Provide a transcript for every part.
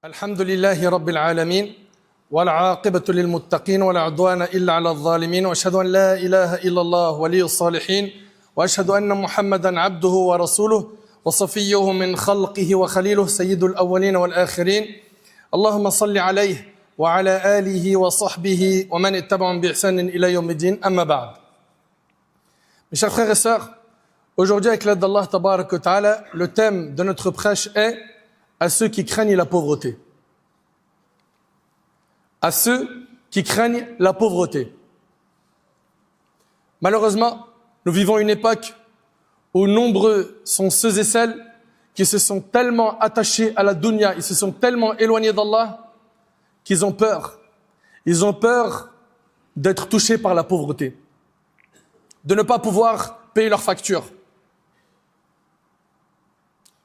الحمد لله رب العالمين والعاقبة للمتقين ولا عدوان إلا على الظالمين وأشهد أن لا إله إلا الله ولي الصالحين وأشهد أن محمدا عبده ورسوله وصفيه من خلقه وخليله سيد الأولين والآخرين اللهم صل عليه وعلى آله وصحبه ومن اتبعهم بإحسان إلى يوم الدين أما بعد. Mes chers frères et sœurs, aujourd'hui avec l'aide d'Allah Tabarak wa Ta'ala, le thème de notre prêche est à ceux qui craignent la pauvreté. À ceux qui craignent la pauvreté. Malheureusement, nous vivons une époque où nombreux sont ceux et celles qui se sont tellement attachés à la dunya, ils se sont tellement éloignés d'Allah qu'ils ont peur. Ils ont peur d'être touchés par la pauvreté, de ne pas pouvoir payer leurs factures,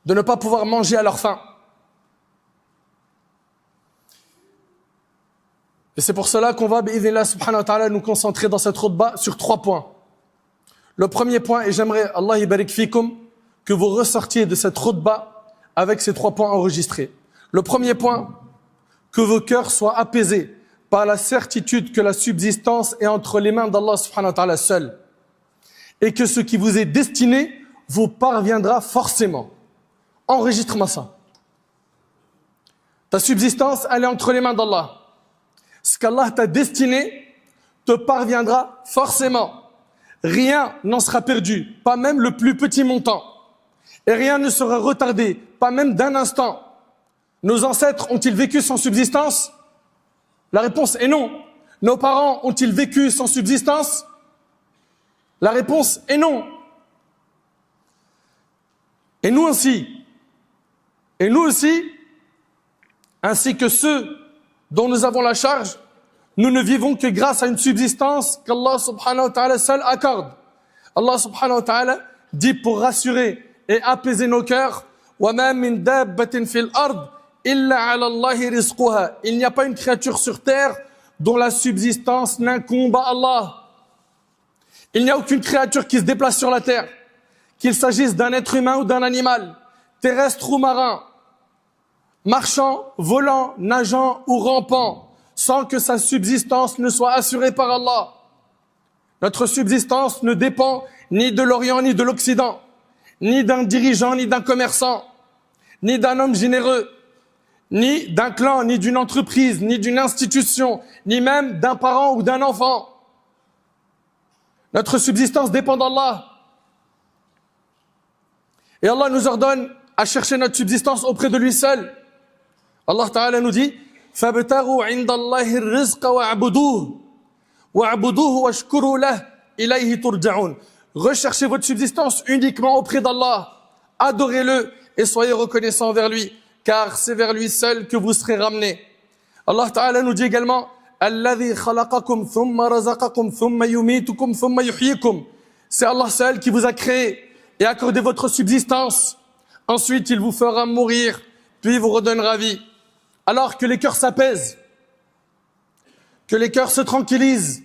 de ne pas pouvoir manger à leur faim. Et c'est pour cela qu'on va, bi'idhnillah subhanahu wa ta'ala, nous concentrer dans cette khutbah sur 3 points. Le premier point, et j'aimerais, Allah yabarik fikum, que vous ressortiez de cette khutbah avec ces 3 points enregistrés. Le premier point, que vos cœurs soient apaisés par la certitude que la subsistance est entre les mains d'Allah subhanahu wa ta'ala seul. Et que ce qui vous est destiné vous parviendra forcément. Enregistre-moi ça. Ta subsistance, elle est entre les mains d'Allah. Ce qu'Allah t'a destiné te parviendra forcément. Rien n'en sera perdu, pas même le plus petit montant. Et rien ne sera retardé, pas même d'un instant. Nos ancêtres ont-ils vécu sans subsistance? La réponse est non. Nos parents ont-ils vécu sans subsistance? La réponse est non. Et nous aussi. Et nous aussi, ainsi que ceux dont nous avons la charge, nous ne vivons que grâce à une subsistance qu'Allah subhanahu wa ta'ala seul accorde. Allah subhanahu wa ta'ala dit pour rassurer et apaiser nos cœurs, وَمَا مِن دَابَّةٍ فِي الْأَرْضِ إِلَّا عَلَى اللَّهِ رِزْقُهَا. Il n'y a pas une créature sur terre dont la subsistance n'incombe à Allah. Il n'y a aucune créature qui se déplace sur la terre, qu'il s'agisse d'un être humain ou d'un animal, terrestre ou marin, marchant, volant, nageant ou rampant, sans que sa subsistance ne soit assurée par Allah. Notre subsistance ne dépend ni de l'Orient ni de l'Occident, ni d'un dirigeant ni d'un commerçant, ni d'un homme généreux, ni d'un clan, ni d'une entreprise, ni d'une institution, ni même d'un parent ou d'un enfant. Notre subsistance dépend d'Allah. Et Allah nous ordonne à chercher notre subsistance auprès de lui seul. Allah Ta'ala nous dit فَابْتَغُوا عِنْدَ اللَّهِ الرِّزْقَ وَاعْبُدُوهُ وَاعْبُدُوهُ وَاشْكُرُوا لَهُ إِلَيْهِ تُرْجَعُونَ. Recherchez votre subsistance uniquement auprès d'Allah. Adorez-le et soyez reconnaissants envers lui, car c'est vers lui seul que vous serez ramenés. Allah Ta'ala nous dit également الَّذِي خَلَقَكُمْ ثُمَّ رَزَقَكُمْ ثُمَّ يُمِيتُكُمْ ثُمَّ يُحْيِيكُمْ. C'est Allah seul qui vous a créé et accordé votre subsistance. Ensuite, il vous fera mourir, puis vous redonnera vie. Alors que les cœurs s'apaisent, que les cœurs se tranquillisent,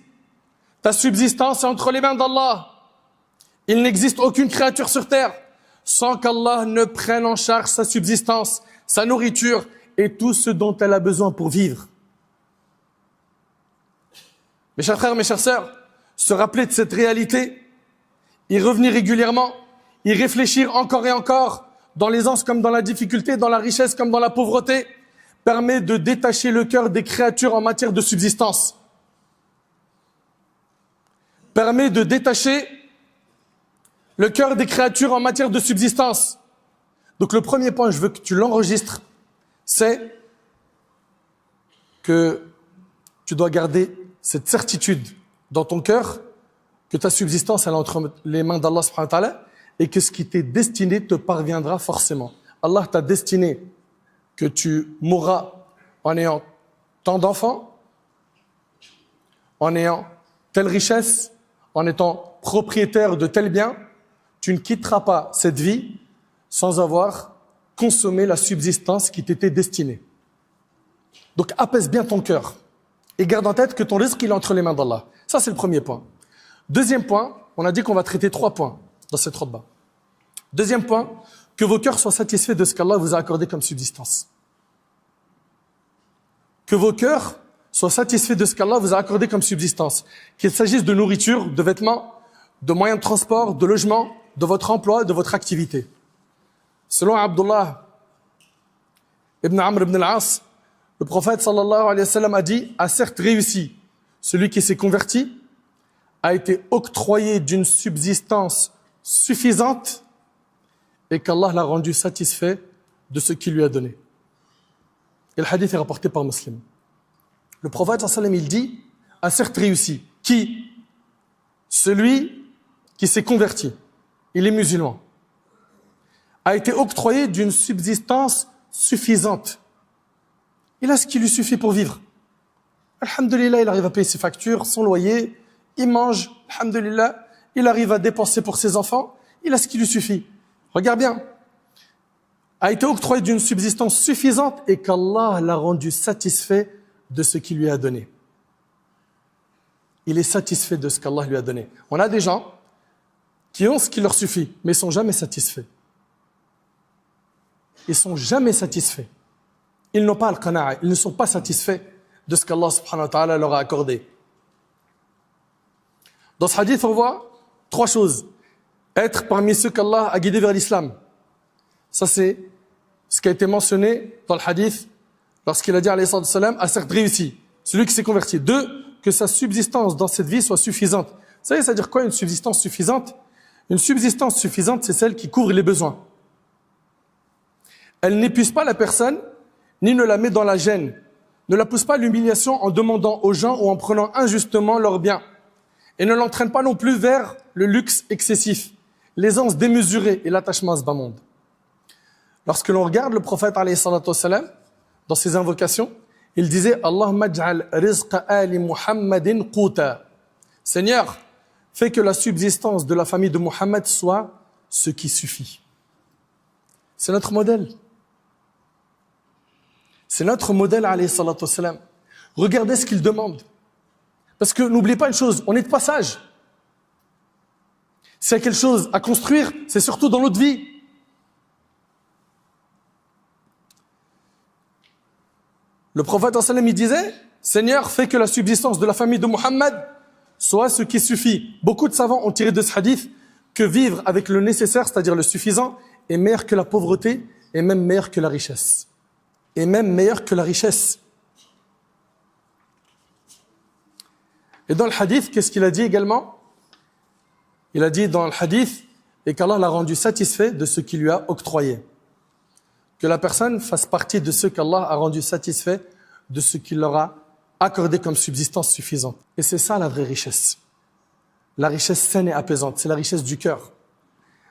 ta subsistance est entre les mains d'Allah. Il n'existe aucune créature sur terre sans qu'Allah ne prenne en charge sa subsistance, sa nourriture et tout ce dont elle a besoin pour vivre. Mes chers frères, mes chères sœurs, se rappeler de cette réalité, y revenir régulièrement, y réfléchir encore et encore, dans l'aisance comme dans la difficulté, dans la richesse comme dans la pauvreté, permet de détacher le cœur des créatures en matière de subsistance. Permet de détacher le cœur des créatures en matière de subsistance. Donc le premier point, je veux que tu l'enregistres, c'est que tu dois garder cette certitude dans ton cœur que ta subsistance elle est entre les mains d'Allah subhanahu wa ta'ala et que ce qui t'est destiné te parviendra forcément. Allah t'a destiné que tu mourras en ayant tant d'enfants, en ayant telle richesse, en étant propriétaire de tel bien. Tu ne quitteras pas cette vie sans avoir consommé la subsistance qui t'était destinée. Donc apaise bien ton cœur et garde en tête que ton risque il est entre les mains d'Allah. Ça c'est le premier point. Deuxième point, on a dit qu'on va traiter 3 points dans cette khutbah. Deuxième point, que vos cœurs soient satisfaits de ce qu'Allah vous a accordé comme subsistance. que vos cœurs soient satisfaits de ce qu'Allah vous a accordé comme subsistance. Qu'il s'agisse de nourriture, de vêtements, de moyens de transport, de logement, de votre emploi, de votre activité. Selon Abdullah ibn Amr ibn al-As, le prophète sallallahu alayhi wa sallam a dit, a certes réussi celui qui s'est converti, a été octroyé d'une subsistance suffisante et qu'Allah l'a rendu satisfait de ce qu'il lui a donné. Et le hadith est rapporté par Muslim. Le prophète sallallahu alayhi wa sallam, il dit, a certes réussi. Qui? Celui qui s'est converti. Il est musulman. A été octroyé d'une subsistance suffisante. Il a ce qui lui suffit pour vivre. Alhamdulillah, il arrive à payer ses factures, son loyer, il mange, alhamdulillah, il arrive à dépenser pour ses enfants, il a ce qui lui suffit. Regarde bien. A été octroyé d'une subsistance suffisante et qu'Allah l'a rendu satisfait de ce qu'il lui a donné. Il est satisfait de ce qu'Allah lui a donné. On a des gens qui ont ce qui leur suffit, mais ils ne sont jamais satisfaits. Ils ne sont jamais satisfaits. Ils n'ont pas al-qana'a, ils ne sont pas satisfaits de ce qu'Allah subhanahu wa ta'ala leur a accordé. Dans ce hadith, on voit trois choses. Être parmi ceux qu'Allah a guidés vers l'islam. Ça, c'est ce qui a été mentionné dans le hadith lorsqu'il a dit, alayhi salatu wassalam, a certes réussi. Celui qui s'est converti. 2, que sa subsistance dans cette vie soit suffisante. Vous savez, ça veut dire quoi une subsistance suffisante? Une subsistance suffisante, c'est celle qui couvre les besoins. Elle n'épuise pas la personne, ni ne la met dans la gêne. Ne la pousse pas à l'humiliation en demandant aux gens ou en prenant injustement leurs biens. Et ne l'entraîne pas non plus vers le luxe excessif, l'aisance démesurée et l'attachement à ce bas monde. Lorsque l'on regarde le prophète alayhi salatu wassalam, dans ses invocations, il disait Allahumma ij'al rizqa ali Muhammadin quta. Seigneur, fais que la subsistance de la famille de Muhammad soit ce qui suffit. C'est notre modèle. C'est notre modèle alayhi salatu wassalam. Regardez ce qu'il demande. Parce que n'oubliez pas une chose, on est de passage. S'il y a quelque chose à construire, c'est surtout dans notre vie. Le prophète sallam il disait, Seigneur, fais que la subsistance de la famille de Muhammad soit ce qui suffit. Beaucoup de savants ont tiré de ce hadith que vivre avec le nécessaire, c'est-à-dire le suffisant, est meilleur que la pauvreté et même meilleur que la richesse. Et même meilleur que la richesse. Et dans le hadith, qu'est-ce qu'il a dit également? Il a dit dans le hadith, et qu'Allah l'a rendu satisfait de ce qu'il lui a octroyé. Que la personne fasse partie de ceux qu'Allah a rendu satisfaits de ce qu'il leur a accordé comme subsistance suffisante. Et c'est ça la vraie richesse. La richesse saine et apaisante, c'est la richesse du cœur.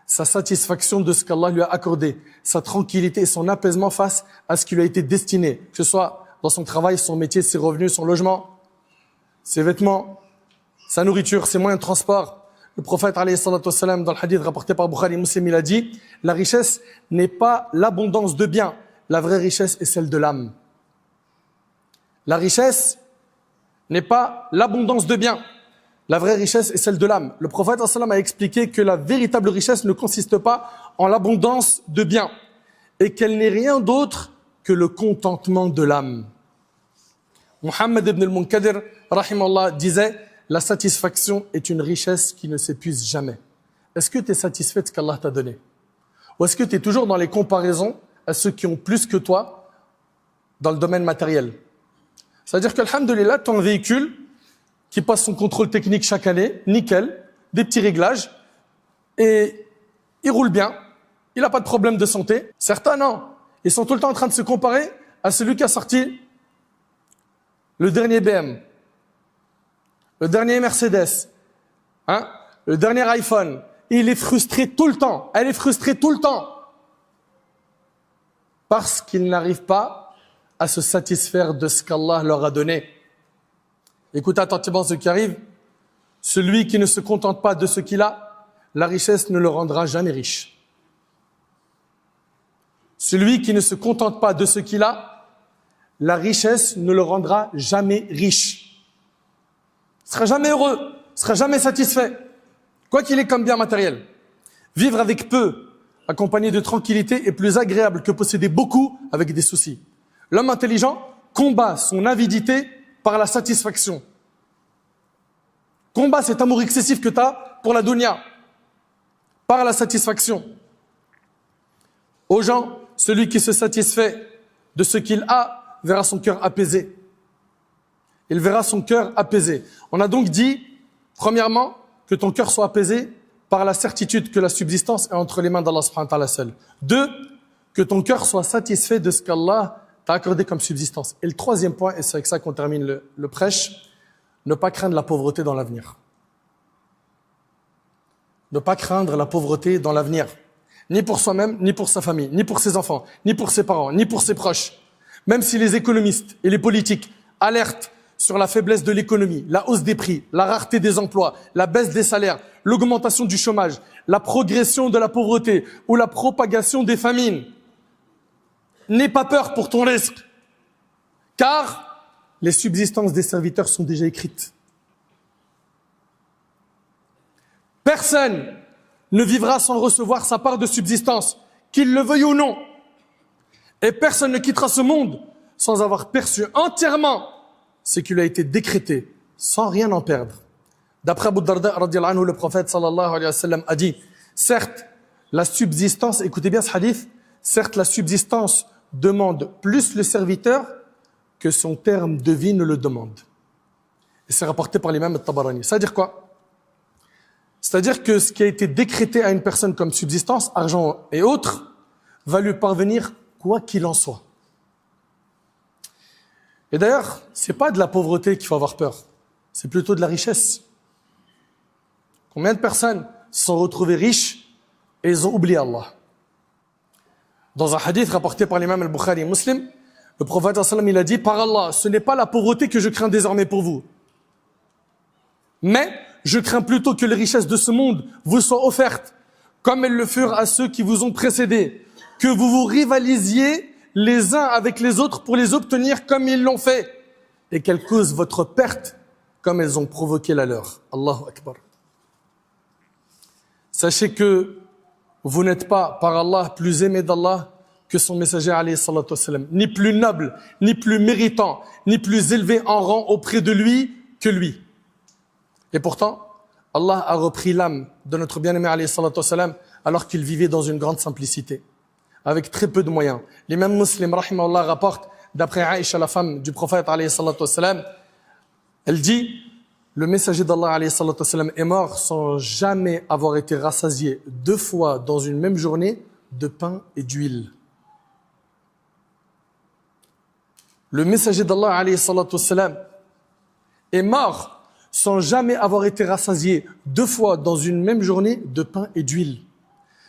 Sa satisfaction de ce qu'Allah lui a accordé, sa tranquillité et son apaisement face à ce qui lui a été destiné, que ce soit dans son travail, son métier, ses revenus, son logement, ses vêtements, sa nourriture, ses moyens de transport. Le prophète, alayhi salatu wassalam, dans le hadith rapporté par Bukhari et Muslim, il a dit, la richesse n'est pas l'abondance de biens. La vraie richesse est celle de l'âme. La richesse n'est pas l'abondance de biens. La vraie richesse est celle de l'âme. Le prophète, sallam, a expliqué que la véritable richesse ne consiste pas en l'abondance de biens et qu'elle n'est rien d'autre que le contentement de l'âme. Muhammad ibn al-Munkadir, rahimallah, disait, la satisfaction est une richesse qui ne s'épuise jamais. Est-ce que tu es satisfait de ce qu'Allah t'a donné? Ou est-ce que tu es toujours dans les comparaisons à ceux qui ont plus que toi dans le domaine matériel? C'est-à-dire qu'alhamdulillah, tu as un véhicule qui passe son contrôle technique chaque année, nickel, des petits réglages, et il roule bien, il n'a pas de problème de santé. Certains, non. Ils sont tout le temps en train de se comparer à celui qui a sorti le dernier BM, le dernier Mercedes, le dernier iPhone. Et il est frustré tout le temps. Elle est frustrée tout le temps. Parce qu'il n'arrive pas à se satisfaire de ce qu'Allah leur a donné. Écoutez attentivement ce qui arrive. Celui qui ne se contente pas de ce qu'il a, la richesse ne le rendra jamais riche. Celui qui ne se contente pas de ce qu'il a, la richesse ne le rendra jamais riche. Il sera jamais heureux, il sera jamais satisfait, quoi qu'il ait comme bien matériel. Vivre avec peu, accompagné de tranquillité, est plus agréable que posséder beaucoup avec des soucis. L'homme intelligent combat son avidité par la satisfaction. Combat cet amour excessif que tu as pour la dunya par la satisfaction. Aux gens, celui qui se satisfait de ce qu'il a verra son cœur apaisé. Il verra son cœur apaisé. On a donc dit, premièrement, que ton cœur soit apaisé par la certitude que la subsistance est entre les mains d'Allah subhanahu wa ta'ala seul. 2, que ton cœur soit satisfait de ce qu'Allah t'a accordé comme subsistance. Et le troisième point, et c'est avec ça qu'on termine le prêche, ne pas craindre la pauvreté dans l'avenir. Ne pas craindre la pauvreté dans l'avenir. Ni pour soi-même, ni pour sa famille, ni pour ses enfants, ni pour ses parents, ni pour ses proches. Même si les économistes et les politiques alertent sur la faiblesse de l'économie, la hausse des prix, la rareté des emplois, la baisse des salaires, l'augmentation du chômage, la progression de la pauvreté ou la propagation des famines. N'aie pas peur pour ton risque, car les subsistances des serviteurs sont déjà écrites. Personne ne vivra sans recevoir sa part de subsistance, qu'il le veuille ou non. Et personne ne quittera ce monde sans avoir perçu entièrement ce qui lui a été décrété, sans rien en perdre. D'après Abu Darda, radiyallahu anhu, le prophète sallallahu alayhi wa sallam a dit, certes, la subsistance, écoutez bien ce hadith, certes, la subsistance demande plus le serviteur que son terme de vie ne le demande. Et c'est rapporté par l'imam al-Tabarani. Ça veut dire quoi? C'est-à-dire que ce qui a été décrété à une personne comme subsistance, argent et autres, va lui parvenir quoi qu'il en soit. Et d'ailleurs, c'est pas de la pauvreté qu'il faut avoir peur, c'est plutôt de la richesse. Combien de personnes se sont retrouvées riches et ils ont oublié Allah? Dans un hadith rapporté par l'imam al-Bukhari et Muslim, le prophète sallallahu alayhi wa sallam, il a dit, par Allah, ce n'est pas la pauvreté que je crains désormais pour vous, mais je crains plutôt que les richesses de ce monde vous soient offertes, comme elles le furent à ceux qui vous ont précédés, que vous vous rivalisiez les uns avec les autres pour les obtenir comme ils l'ont fait, et qu'elles causent votre perte comme elles ont provoqué la leur. Allahu Akbar. Sachez que vous n'êtes pas, par Allah, plus aimé d'Allah que son messager, alayhi salatu wassalam, ni plus noble, ni plus méritant, ni plus élevé en rang auprès de lui que lui. Et pourtant, Allah a repris l'âme de notre bien-aimé, alayhi salatu wassalam, alors qu'il vivait dans une grande simplicité, avec très peu de moyens. L'imam Muslim, rahimahullah, rapporte, d'après Aïcha, la femme du prophète, alayhi salatu wassalam, elle dit, le messager d'Allah, alayhi salatu wassalam, est mort sans jamais avoir été rassasié 2 fois dans une même journée de pain et d'huile. Le messager d'Allah, alayhi salatu wassalam, est mort sans jamais avoir été rassasié 2 fois dans une même journée de pain et d'huile.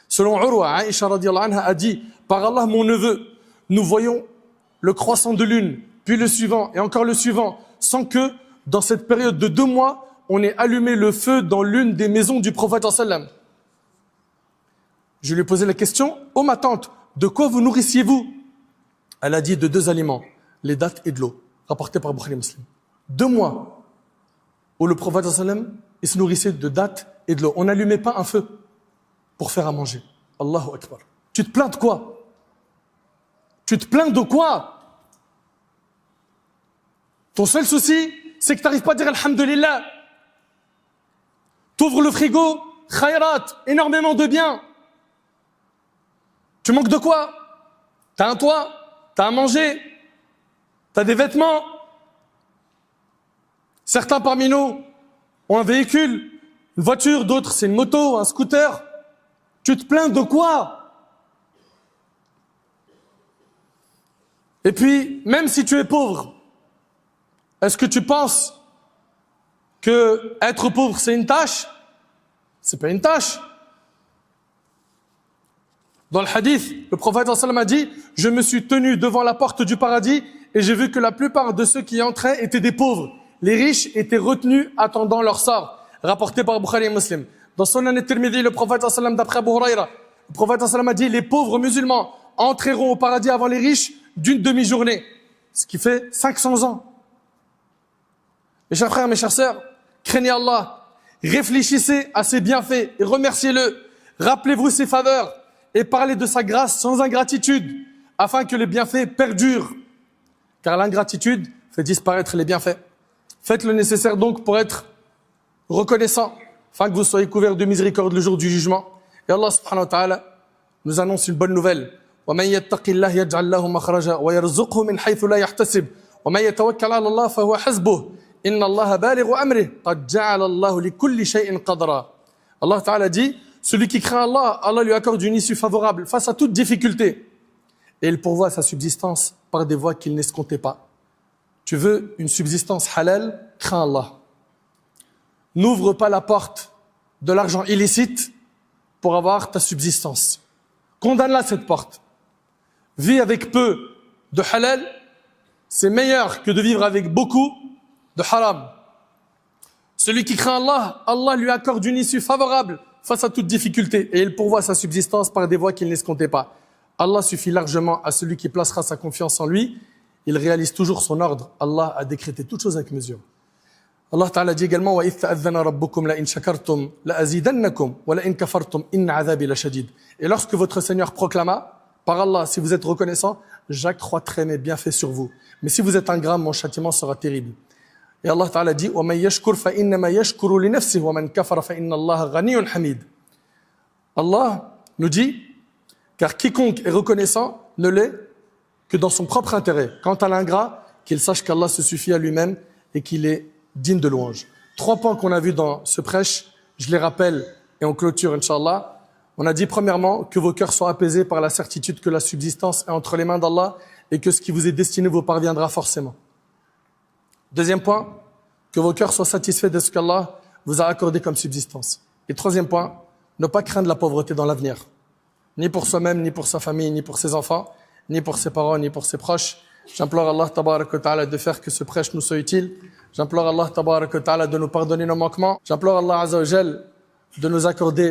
Selon Urwa, Aïcha radiyallahu anha a dit, par Allah mon neveu, nous voyons le croissant de l'une, puis le suivant et encore le suivant, sans que dans cette période de 2 mois, on ait allumé le feu dans l'une des maisons du prophète sallam. Je lui ai posé la question, ô ma tante, de quoi vous nourrissiez-vous? Elle a dit de 2 aliments, les dattes et de l'eau, rapporté par Bukhari Muslim. 2 mois où le prophète sallam, il se nourrissait de dattes et de l'eau. On n'allumait pas un feu pour faire à manger. Allahu Akbar. Tu te plains de quoi? Tu te plains de quoi? Ton seul souci, c'est que tu n'arrives pas à dire Alhamdulillah. Tu ouvres le frigo, khayrat, énormément de biens. Tu manques de quoi? Tu as un toit, tu as à manger, tu as des vêtements. Certains parmi nous ont un véhicule, une voiture, d'autres c'est une moto, un scooter. Tu te plains de quoi? Et puis, même si tu es pauvre, est-ce que tu penses que être pauvre c'est une tâche? C'est pas une tâche. Dans le hadith, le prophète sallallahu alayhi wa sallam a dit, je me suis tenu devant la porte du paradis et j'ai vu que la plupart de ceux qui y entraient étaient des pauvres. Les riches étaient retenus attendant leur sort. Rapporté par Bukhari et Muslim. Dans Sunan al-Tirmidhi, le prophète sallallahu alayhi wa sallam, d'après Abu Huraira, le prophète sallallahu alayhi wa sallam a dit, les pauvres musulmans entreront au paradis avant les riches d'une demi-journée. Ce qui fait 500 ans. Mes chers frères, mes chères sœurs, craignez Allah, réfléchissez à ses bienfaits et remerciez-le. Rappelez-vous ses faveurs et parlez de sa grâce sans ingratitude, afin que les bienfaits perdurent. car l'ingratitude fait disparaître les bienfaits. Faites le nécessaire donc pour être reconnaissant, afin que vous soyez couverts de miséricorde le jour du jugement. Et Allah subhanahu wa ta'ala nous annonce une bonne nouvelle. وَمَنْ يَتَّقِ اللَّهَ يَجْعَلْ لَهُ مَخْرَجًا وَيَرْزُقْهُ مِنْ حَيْثُ لَا يَحْتَسِبُ وَمَنْ يَتَوَكَّلْ عَلَى اللَّهِ فَهُوَ حَسْبُهُ إِنَّ اللَّهَ بَالِغُ أَمْرِهِ قَدْ جَعَلَ اللَّهُ لِكُلِّ شَيْءٍ قَدْرًا. Allah ta'ala dit, celui qui craint Allah, Allah lui accorde une issue favorable face à toute difficulté. Et il pourvoit sa subsistance par des voies qu'il n'escomptait pas. Tu veux une subsistance halal, crains Allah. N'ouvre pas la porte de l'argent illicite pour avoir ta subsistance. Condamne-la cette porte. Vis avec peu de halal, c'est meilleur que de vivre avec beaucoup de haram. Celui qui craint Allah, Allah lui accorde une issue favorable face à toute difficulté et il pourvoit sa subsistance par des voies qu'il n'escomptait pas. Allah suffit largement à celui qui placera sa confiance en lui. Il réalise toujours son ordre. Allah a décrété toutes choses avec mesure. Allah Ta'ala dit également وَإِذْ تَأَذَّنَ رَبُّكُمْ لَإِنْ شَكَرْتُمْ لَأَزِيدَنَّكُمْ وَلَإِنْ كَفَرْتُمْ إِنَّ عَذَابِي لَشَدِيدٌ. Et lorsque votre Seigneur proclama, par Allah, si vous êtes reconnaissant, j'accroîtrai mes bienfaits sur vous. Mais si vous êtes ingrat, mon châtiment sera terrible. Et Allah Ta'ala dit وَمَنْ يَشْكُرْ فَإِنَّمَا يَشْكُرُ لِنَفْسِهِ وَمَنْ كَفَرَ فَإِنَّ اللَّهَ غَنِيٌّ حَمِيدٌ. Allah nous dit, car quiconque est reconnaissant ne l'est que dans son propre intérêt. Quant à l'ingrat, qu'il sache qu'Allah se suffit à lui-même et qu'il est digne de louange. 3 points qu'on a vus dans ce prêche, je les rappelle et on clôture, Inch'Allah. On a dit premièrement que vos cœurs soient apaisés par la certitude que la subsistance est entre les mains d'Allah et que ce qui vous est destiné vous parviendra forcément. Deuxième point, que vos cœurs soient satisfaits de ce qu'Allah vous a accordé comme subsistance. Et troisième point, ne pas craindre la pauvreté dans l'avenir. Ni pour soi-même, ni pour sa famille, ni pour ses enfants, ni pour ses parents, ni pour ses proches. J'implore Allah tabarak wa ta'ala de faire que ce prêche nous soit utile. J'implore Allah tabarak wa ta'ala de nous pardonner nos manquements. J'implore Allah azza wa jal de nous accorder